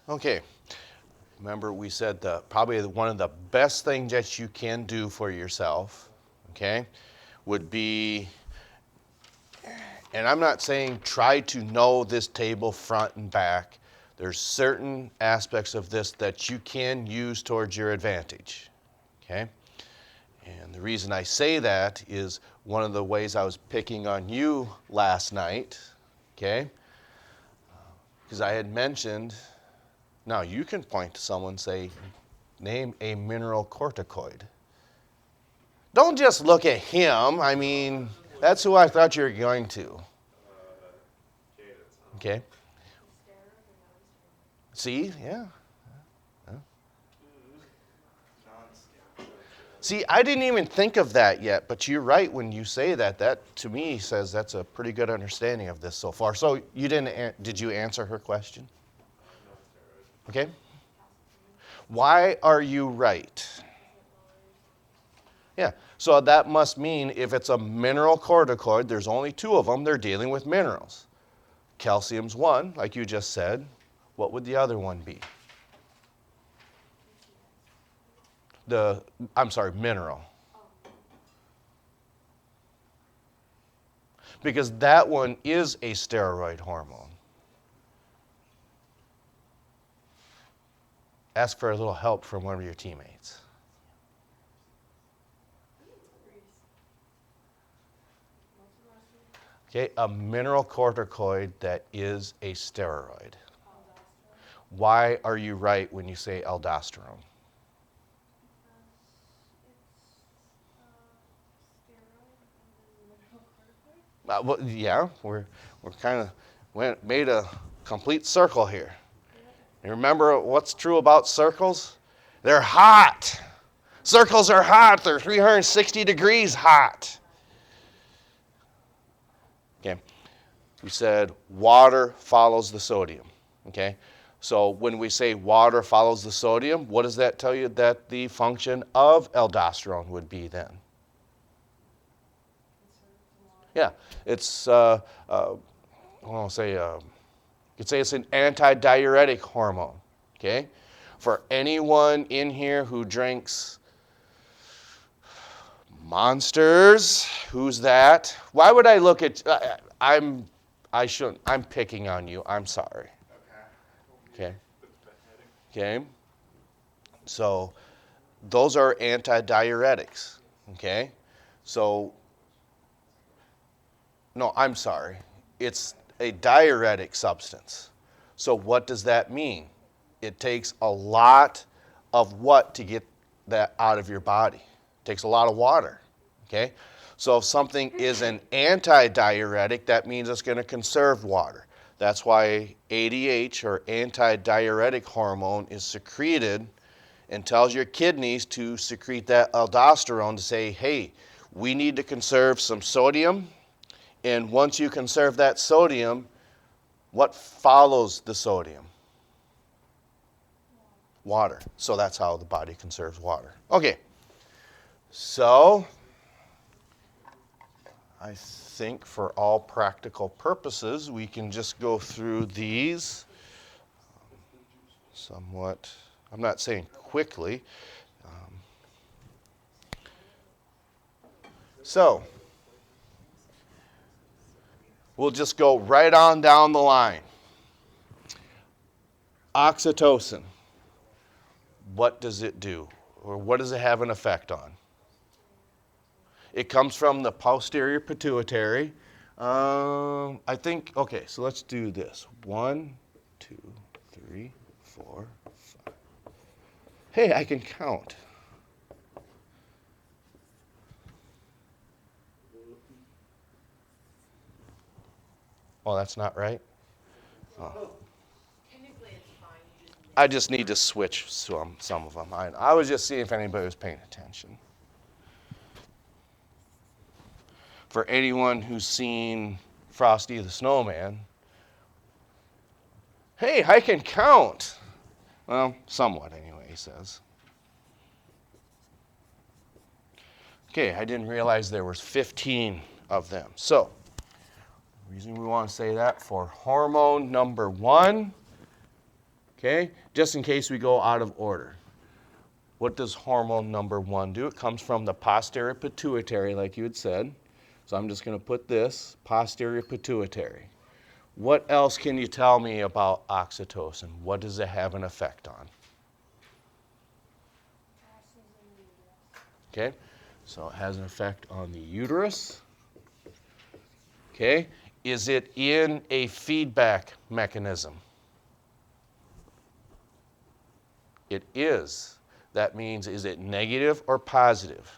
Okay. Remember, we said probably one of the best things that you can do for yourself, okay, would be, and I'm not saying try to know this table front and back. There's certain aspects of this that you can use towards your advantage, okay? And the reason I say that is one of the ways I was picking on you last night, okay? Because I had mentioned, now you can point to someone and say, name a mineral corticoid. Don't just look at him. I mean, that's who I thought you were going to. Okay. See, yeah. See, I didn't even think of that yet, but you're right when you say that. That, to me, says that's a pretty good understanding of this so far. So did you answer her question? Okay. Why are you right? Yeah, so that must mean if it's a mineral corticoid, there's only two of them, they're dealing with minerals. Calcium's one, like you just said. What would the other one be? Mineral. Because that one is a steroid hormone. Ask for a little help from one of your teammates. Okay, a mineral corticoid that is a steroid. Why are you right when you say aldosterone? Well, yeah, we're kind of made a complete circle here. And remember what's true about circles? They're hot. Circles are hot. They're 360 degrees hot. Okay. We said water follows the sodium. Okay. So when we say water follows the sodium, what does that tell you that the function of aldosterone would be then? Yeah, it's, you could say it's an anti-diuretic hormone, okay? For anyone in here who drinks Monsters, who's that? Why would I look at, I'm picking on you, I'm sorry. Okay. Okay. So those are anti-diuretics, okay? So no, I'm sorry. It's a diuretic substance. So what does that mean? It takes a lot of what to get that out of your body? It takes a lot of water, okay? So if something is an anti-diuretic, that means it's going to conserve water. That's why ADH, or anti-diuretic hormone, is secreted and tells your kidneys to secrete that aldosterone to say, hey, we need to conserve some sodium. And once you conserve that sodium, what follows the sodium? Water. So that's how the body conserves water. Okay. So I think for all practical purposes, we can just go through these somewhat, I'm not saying quickly. So we'll just go right on down the line. Oxytocin. What does it do? Or what does it have an effect on? It comes from the posterior pituitary. I think, okay, so let's do this. 1, 2, 3, 4, 5. Hey, I can count. Oh, that's not right? Oh. I just need to switch some of them. I was just seeing if anybody was paying attention. For anyone who's seen Frosty the Snowman, hey, I can count. Well, somewhat anyway, he says. Okay, I didn't realize there was 15 of them. So, the reason we want to say that, for hormone number 1, Okay, just in case we go out of order. What does hormone number 1 do? It comes from the posterior pituitary, like you had said. So I'm just going to put this, posterior pituitary. What else can you tell me about oxytocin? What does it have an effect on? Okay, so it has an effect on the uterus. Okay, is it in a feedback mechanism? It is. That means, is it negative or positive?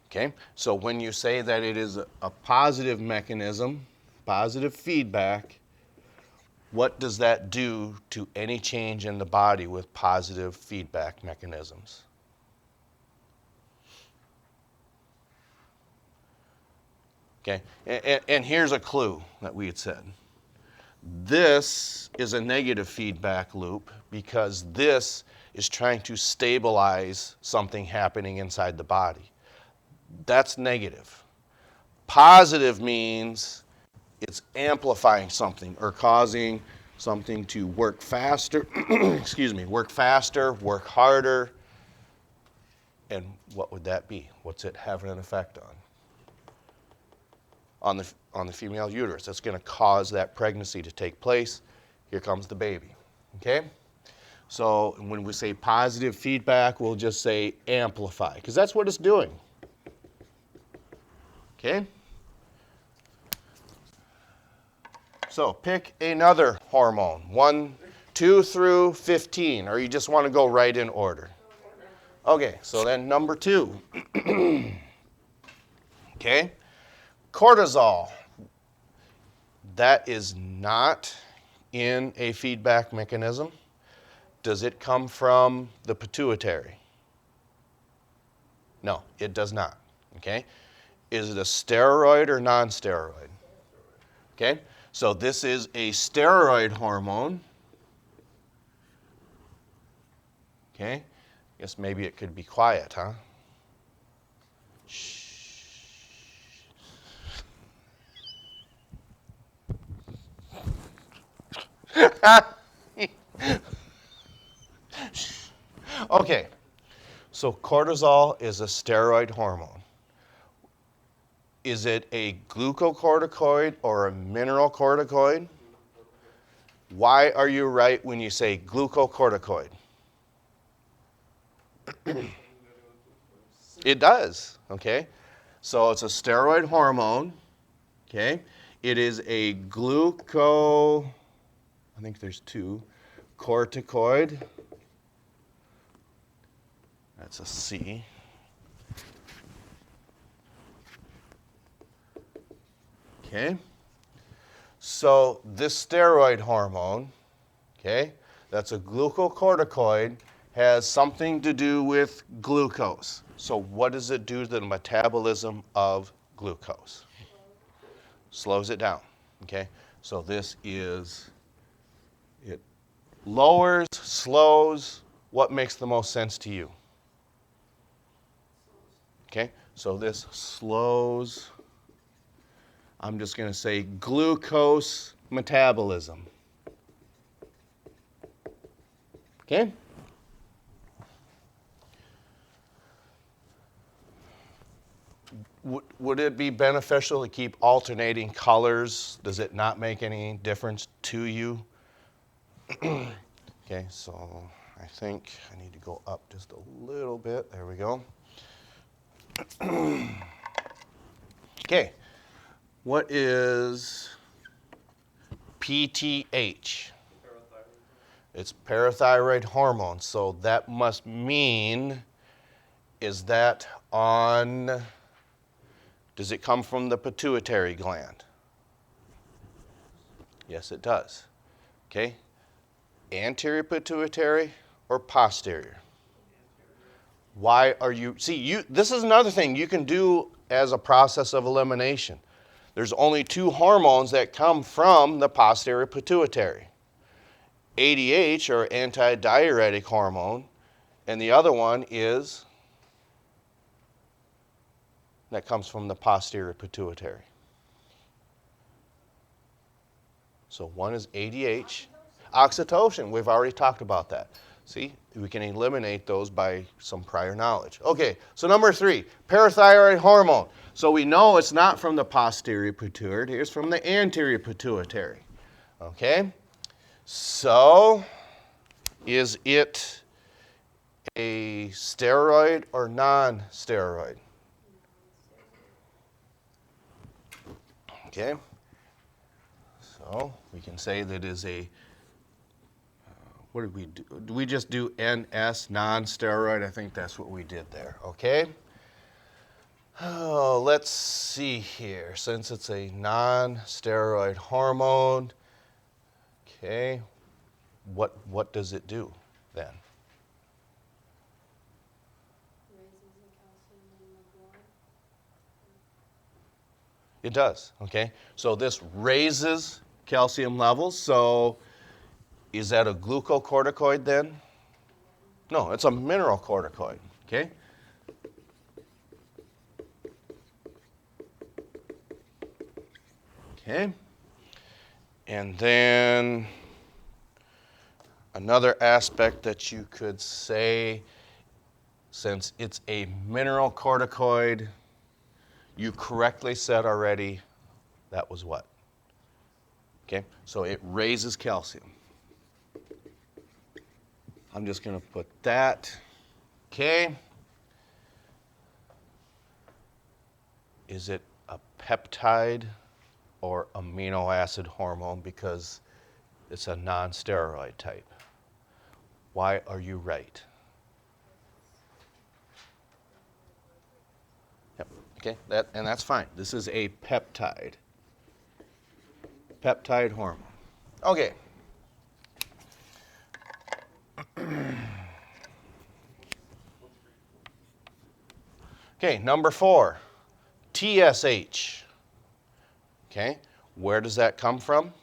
Okay, so when you say that it is a positive mechanism, positive feedback, what does that do to any change in the body with positive feedback mechanisms? Okay, and here's a clue that we had said. This is a negative feedback loop because this is trying to stabilize something happening inside the body. That's negative. Positive means it's amplifying something or causing something to work faster, excuse me, work faster, work harder. And what would that be? What's it having an effect on? On the female uterus. That's going to cause that pregnancy to take place. Here comes the baby. Okay? So when we say positive feedback, we'll just say amplify, because that's what it's doing. Okay? So pick another hormone, 1, 2 through 15, or you just want to go right in order. Okay, so then number 2. Okay? Cortisol. That is not in a feedback mechanism. Does it come from the pituitary? No, it does not. Okay? Is it a steroid or non-steroid? Okay? So this is a steroid hormone. Okay? Guess maybe it could be quiet, huh? Shh. Okay, so cortisol is a steroid hormone. Is it a glucocorticoid or a mineralocorticoid? Why are you right when you say glucocorticoid? It does, okay? So it's a steroid hormone, okay? It is a I think there's 2, corticoid. That's a C. Okay? So this steroid hormone, okay, that's a glucocorticoid, has something to do with glucose. So what does it do to the metabolism of glucose? Slows it down, okay? So this is, it lowers, slows, what makes the most sense to you? Okay, so this slows, I'm just going to say glucose metabolism. Okay? Would it be beneficial to keep alternating colors? Does it not make any difference to you? Okay, so I think I need to go up just a little bit. There we go. Okay, what is PTH? It's parathyroid hormone, so that must mean, is that on, does it come from the pituitary gland? Yes, it does. Okay, anterior pituitary or posterior? Why are you, see, this is another thing you can do as a process of elimination. There's only 2 hormones that come from the posterior pituitary. ADH, or anti-diuretic hormone, and the other one is, that comes from the posterior pituitary. So one is ADH. Oxytocin, we've already talked about that. See, we can eliminate those by some prior knowledge. Okay, so number 3, parathyroid hormone. So we know it's not from the posterior pituitary, it's from the anterior pituitary. Okay, so is it a steroid or non-steroid? Okay, so we can say that is a, what did we do? Did we just do NS, non-steroid? I think that's what we did there, okay? Oh, let's see here. Since it's a non-steroid hormone, okay, what does it do then? Raises the calcium in the blood. It does, okay? So this raises calcium levels, so is that a glucocorticoid then? No, it's a mineralocorticoid, okay? Okay. And then another aspect that you could say, since it's a mineralocorticoid, you correctly said already that was what? Okay, so it raises calcium. I'm just going to put that. Okay. Is it a peptide or amino acid hormone because it's a non-steroid type? Why are you right? Yep. Okay, and that's fine. This is a peptide. Peptide hormone. Okay. Okay, number 4, TSH. Okay, where does that come from?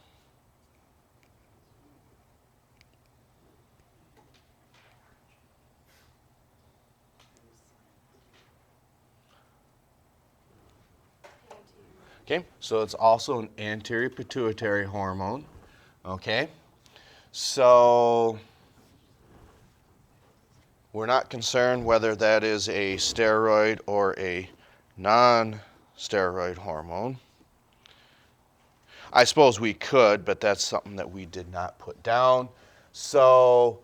Okay, so it's also an anterior pituitary hormone. Okay, so we're not concerned whether that is a steroid or a non-steroid hormone. I suppose we could, but that's something that we did not put down. So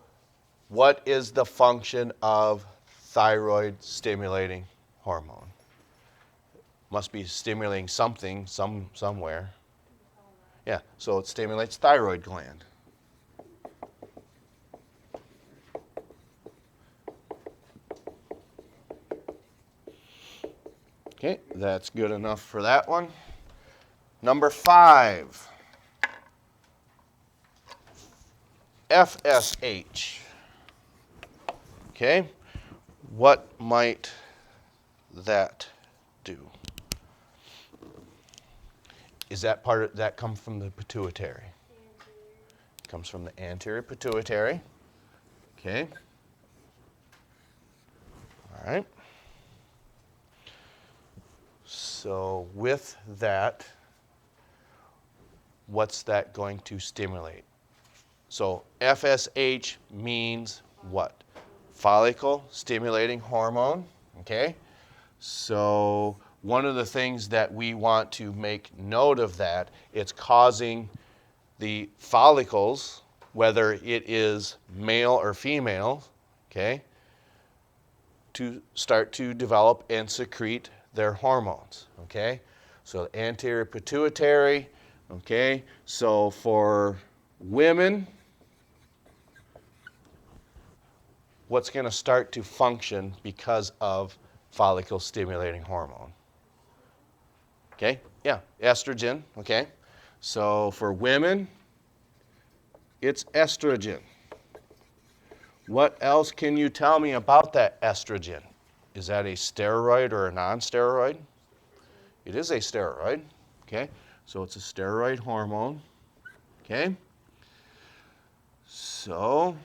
what is the function of thyroid stimulating hormone? Must be stimulating something somewhere. Yeah, so it stimulates thyroid gland. Okay, that's good enough for that one. Number 5, FSH. Okay, what might that do? Is that part of that come from the pituitary? It comes from the anterior pituitary. Okay. All right. So with that, what's that going to stimulate? So FSH means what? Follicle stimulating hormone, okay? So one of the things that we want to make note of that, it's causing the follicles, whether it is male or female, okay, to start to develop and secrete their hormones, okay? So anterior pituitary, okay? So for women, what's going to start to function because of follicle stimulating hormone? Okay, yeah, estrogen, okay? So for women, it's estrogen. What else can you tell me about that estrogen? Is that a steroid or a non-steroid? It is a steroid, okay? So it's a steroid hormone, okay? So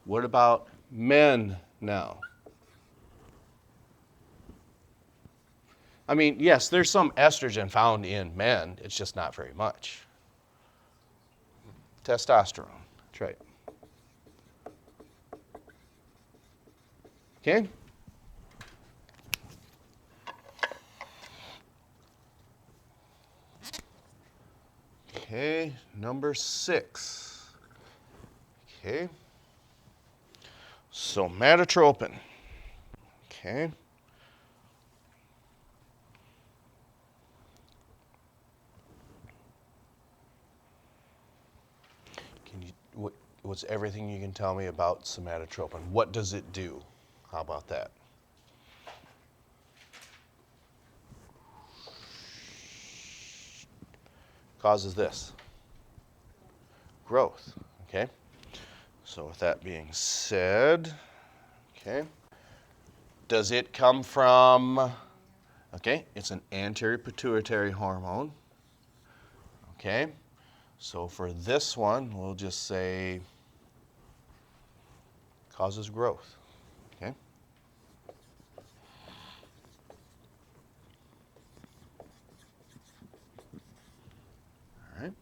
what about men now? I mean, yes, there's some estrogen found in men. It's just not very much, testosterone. That's right. Okay? Okay, number 6. Okay. Somatotropin. Okay. Can you, what's everything you can tell me about somatotropin? What does it do? How about that? Causes this. Growth. Okay. So with that being said, okay. Does it come from, okay, it's an anterior pituitary hormone. Okay. So for this one, we'll just say causes growth. Okay. All right.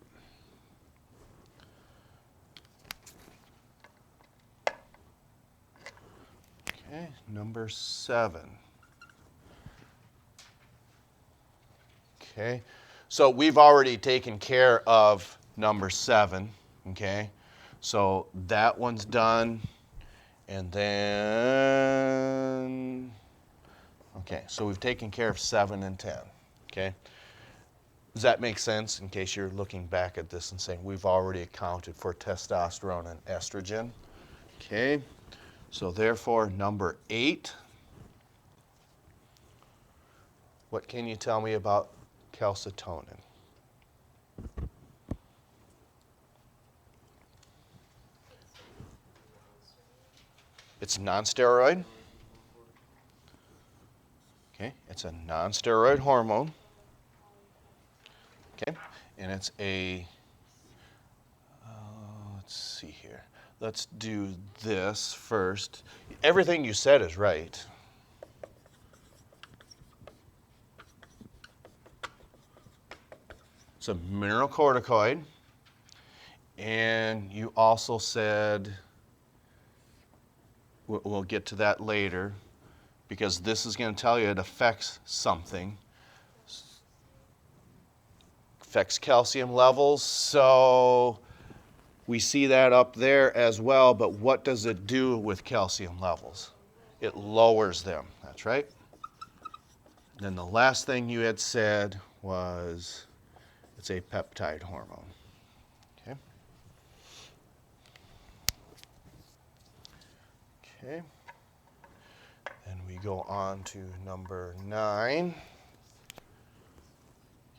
Okay, number 7. Okay, so we've already taken care of number 7. Okay, so that one's done. And then, okay, so we've taken care of 7 and 10. Okay, does that make sense in case you're looking back at this and saying we've already accounted for testosterone and estrogen? Okay, so therefore number 8. What can you tell me about calcitonin? It's non-steroid. Okay, it's a non-steroid hormone. Okay, and it's a, let's see here. Let's do this first. Everything you said is right. It's a mineralocorticoid. And you also said, we'll get to that later, because this is going to tell you it affects something. Affects calcium levels, so we see that up there as well, but what does it do with calcium levels? It lowers them, that's right. Then the last thing you had said was it's a peptide hormone. Okay. Okay. And we go on to number 9.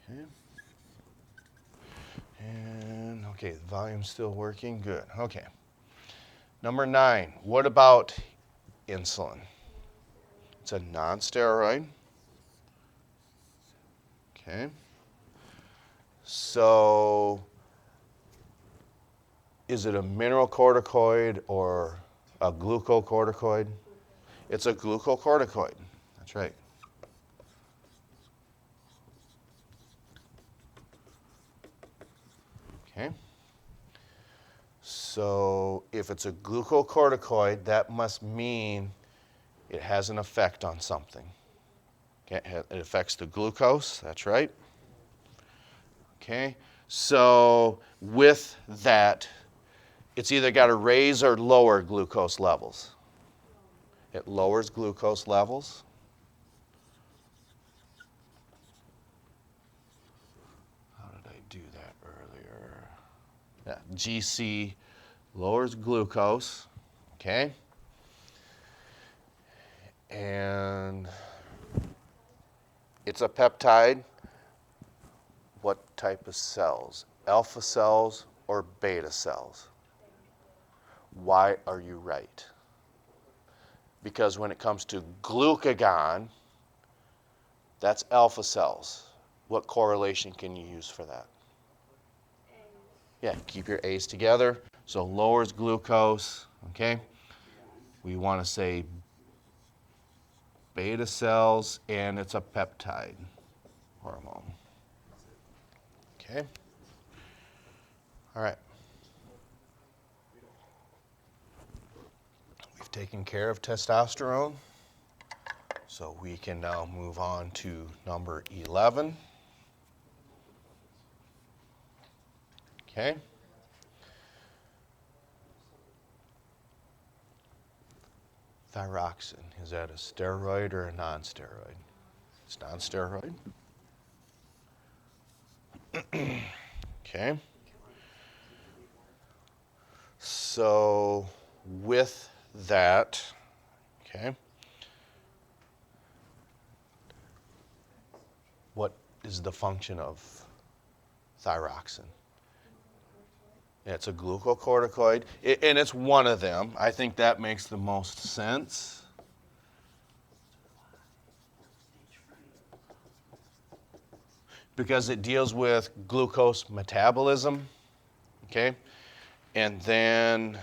Okay. And okay, the volume's still working. Good. Okay. Number 9. What about insulin? It's a non-steroid. Okay. So, is it a mineralocorticoid or a glucocorticoid? It's a glucocorticoid. That's right. Okay. So, if it's a glucocorticoid, that must mean it has an effect on something. Okay. It affects the glucose. That's right. Okay. So, with that, it's either got to raise or lower glucose levels. It lowers glucose levels. How did I do that earlier? Yeah, GC lowers glucose, okay? And it's a peptide. What type of cells? Alpha cells or beta cells? Why are you right? Because when it comes to glucagon, that's alpha cells. What correlation can you use for that? Yeah, keep your A's together. So lowers glucose, okay? We want to say beta cells, and it's a peptide hormone. Okay? All right. taking care of testosterone. So we can now move on to number 11. Okay. Thyroxine, is that a steroid or a non-steroid? It's non-steroid. Okay. So with that, okay, what is the function of thyroxine? It's a glucocorticoid, and it's one of them. I think that makes the most sense. Because it deals with glucose metabolism, okay? And then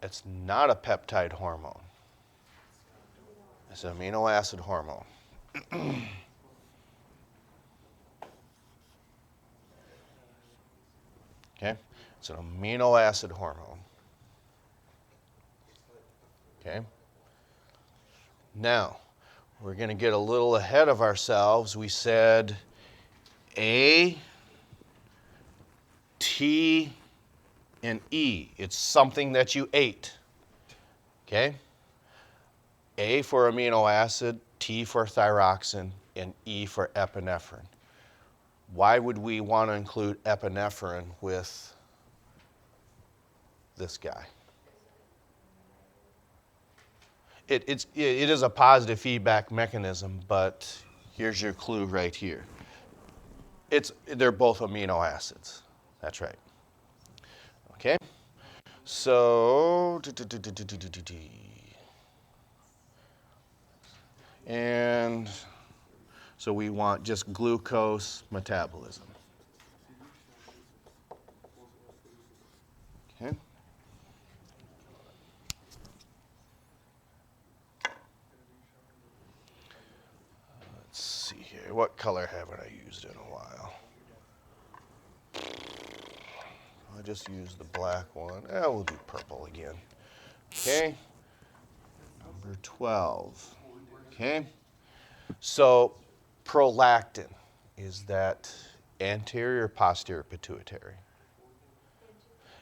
it's not a peptide hormone. It's an amino acid hormone. Okay? It's an amino acid hormone. Okay? Now, we're going to get a little ahead of ourselves. We said A, T, and E. It's something that you ate. Okay? A for amino acid, T for thyroxine, and E for epinephrine. Why would we want to include epinephrine with this guy? It is a positive feedback mechanism, but here's your clue right here. They're both amino acids. That's right. Okay? So, and so we want just glucose metabolism. Okay? Let's see here. What color haven't I used in a while? I just used the black one. We'll do purple again. Okay? Number 12. Okay? So, prolactin, is that anterior or posterior pituitary?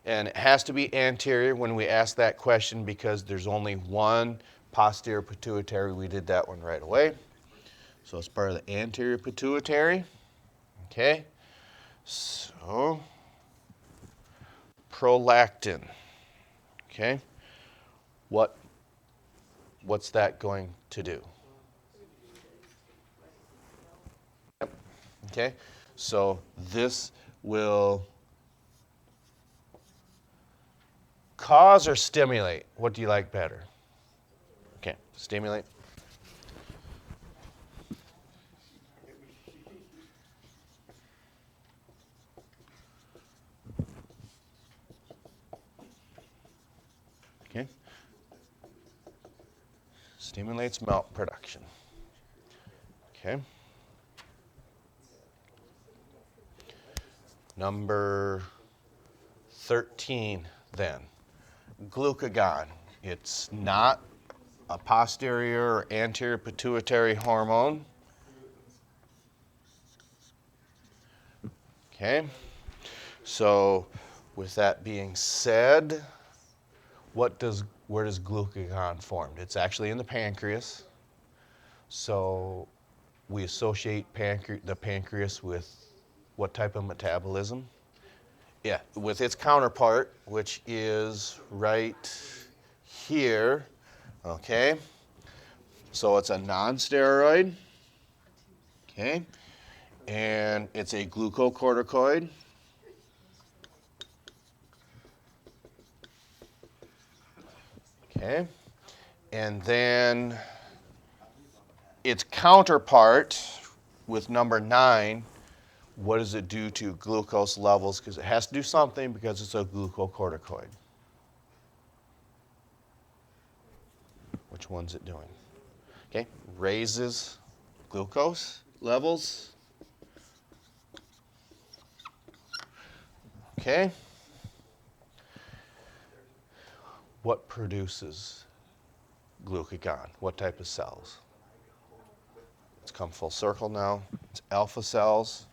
And it has to be anterior when we ask that question because there's only one posterior pituitary. We did that one right away. So it's part of the anterior pituitary. Okay? So, prolactin. Okay? What's that going to do? Yep. Okay? So this will cause or stimulate? What do you like better? Okay, stimulate. Okay. Stimulates milk production. Okay. Number 13 then. Glucagon. It's not a posterior or anterior pituitary hormone. Okay. So with that being said, where does glucagon form? It's actually in the pancreas. So we associate the pancreas with what type of metabolism? Yeah, with its counterpart, which is right here. Okay. So it's a non-steroid. Okay. And it's a glucocorticoid. Okay. And then its counterpart with number 9, what does it do to glucose levels? Because it has to do something because it's a glucocorticoid. Which one's it doing? Okay, raises glucose levels. Okay. what produces glucagon? What type of cells? Let's come full circle now. It's alpha cells.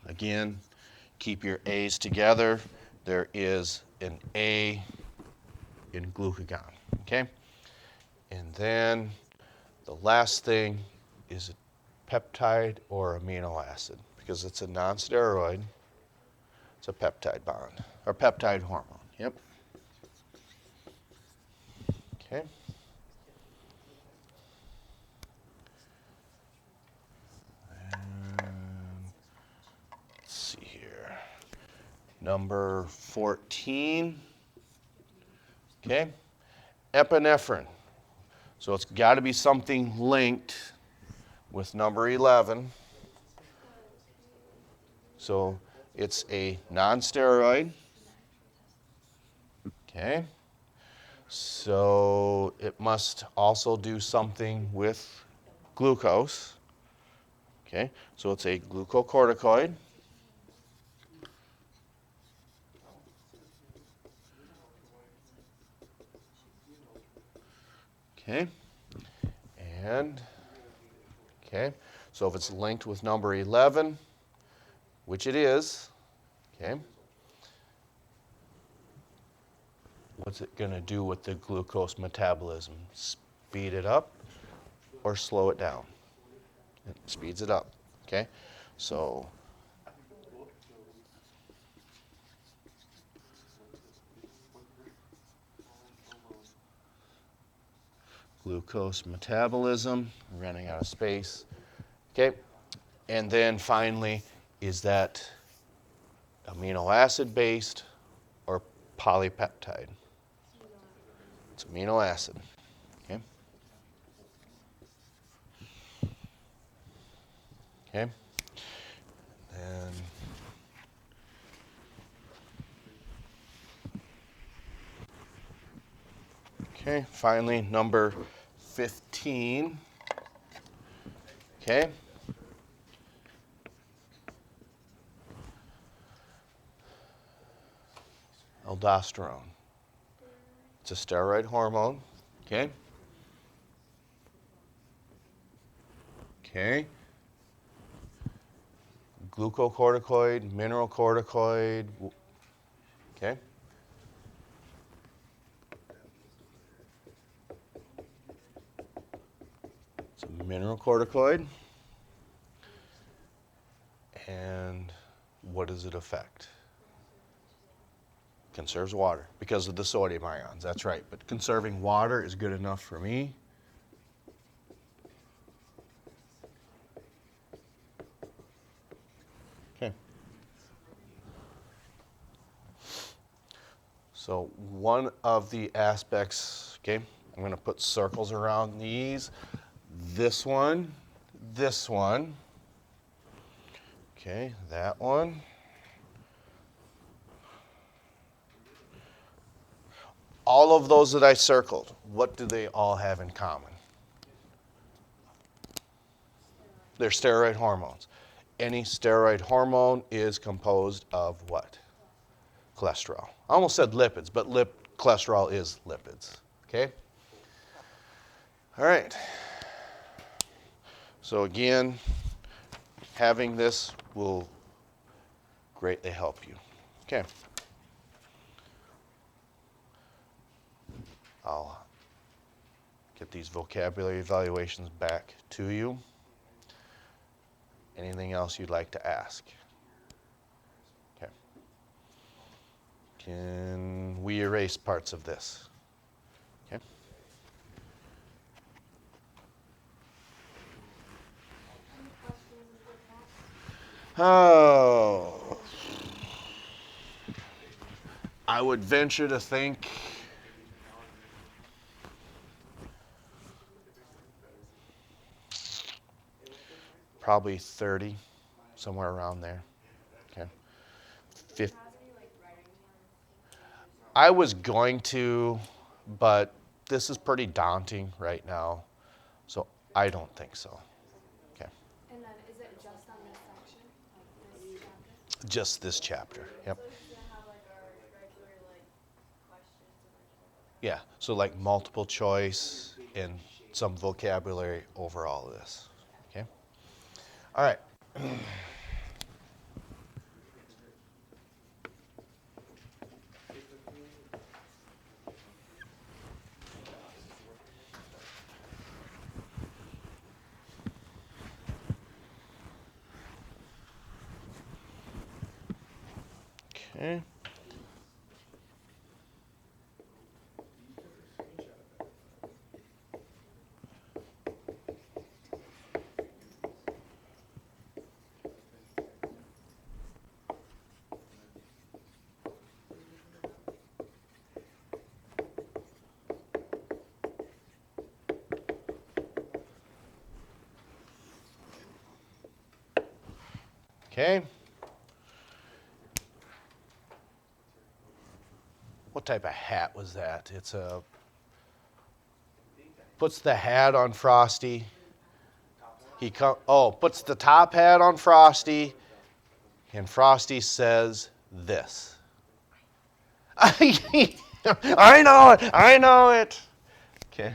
Again, keep your A's together. There is an A in glucagon, okay? And then the last thing is a peptide or amino acid. Because it's a non-steroid, it's a peptide bond, or peptide hormone, yep. Okay. And let's see here. Number 14, okay? Epinephrine. So it's got to be something linked with number 11. So it's a non-steroid. Okay. So it must also do something with glucose. Okay. So it's a glucocorticoid. Okay. And okay. So if it's linked with number 11, which it is, okay, what's it going to do with the glucose metabolism? Speed it up or slow it down? It speeds it up, okay? So glucose metabolism, running out of space, okay? And then finally, is that amino acid based or polypeptide? It's amino acid, okay? Okay? And okay, finally, number 15, okay? Aldosterone. It's a steroid hormone, okay? Okay. Glucocorticoid, mineralocorticoid, okay? It's a mineralocorticoid. And what does it affect? Conserves water because of the sodium ions, that's right. But conserving water is good enough for me. Okay. So one of the aspects, okay, I'm going to put circles around these. This one, okay, that one. All of those that I circled, what do they all have in common? They're steroid hormones. Any steroid hormone is composed of what? Cholesterol. I almost said lipids, but cholesterol is lipids. Okay? All right. So again, having this will greatly help you. Okay. I'll get these vocabulary evaluations back to you. Anything else you'd like to ask? Okay. Can we erase parts of this? Okay. Oh. I would venture to think probably 30, somewhere around there. Okay. 50. I was going to, but this is pretty daunting right now, so I don't think so. Okay. And then is it just on this section, like this chapter? Just this chapter. Yep. So it's gonna have like our regular like questions Yeah, so like multiple choice and some vocabulary over all of this. Okay? All right. Okay. Okay. What type of hat was that? It's a puts the hat on Frosty. Puts the top hat on Frosty, and Frosty says this. I know it. I know it. Okay.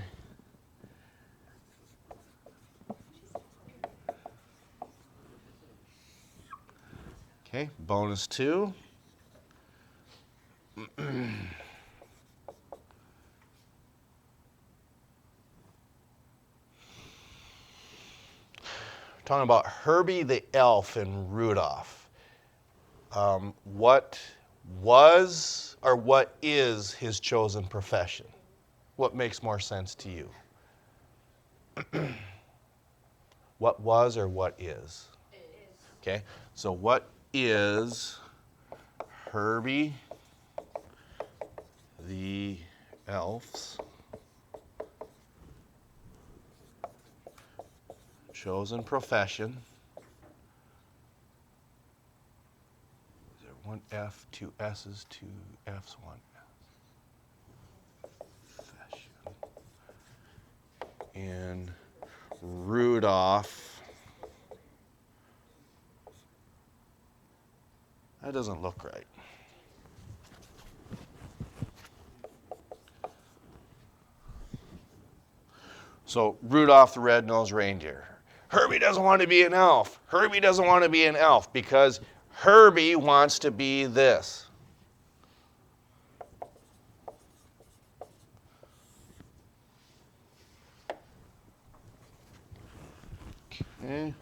Okay. Bonus 2. Talking about Herbie the elf and Rudolph. What was or what is his chosen profession? What makes more sense to you? What was or what is? Okay, so what is Herbie the elf's chosen profession? Is there one F, two S's, two F's, one F? Profession. And Rudolph. That doesn't look right. So Rudolph the Red-Nosed Reindeer. Herbie doesn't want to be an elf. Herbie doesn't want to be an elf because Herbie wants to be this. Okay.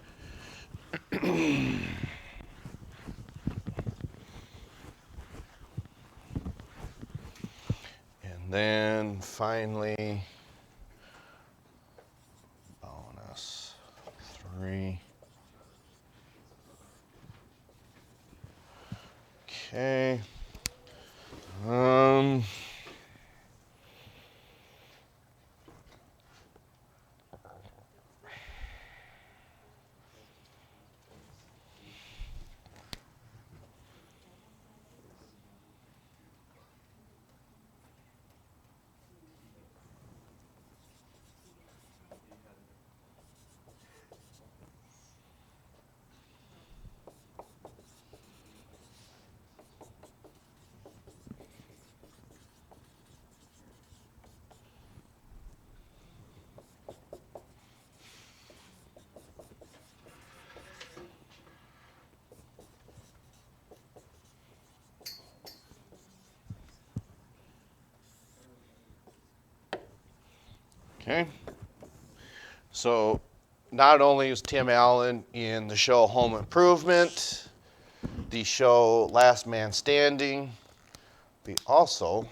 And then finally, bonus 3. Okay. Okay. So not only is Tim Allen in the show Home Improvement, the show Last Man Standing, he also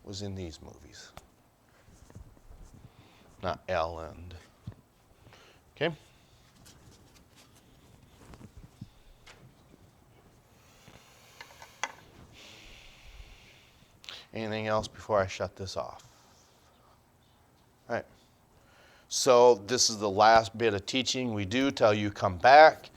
was in these movies. Not Ellen. Okay. Anything else before I shut this off? All right. So this is the last bit of teaching we do till you come back.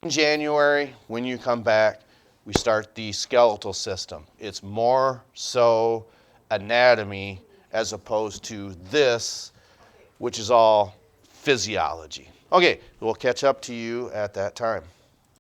In January, when you come back, we start the skeletal system. It's more so anatomy as opposed to this, which is all physiology. Okay, we'll catch up to you at that time.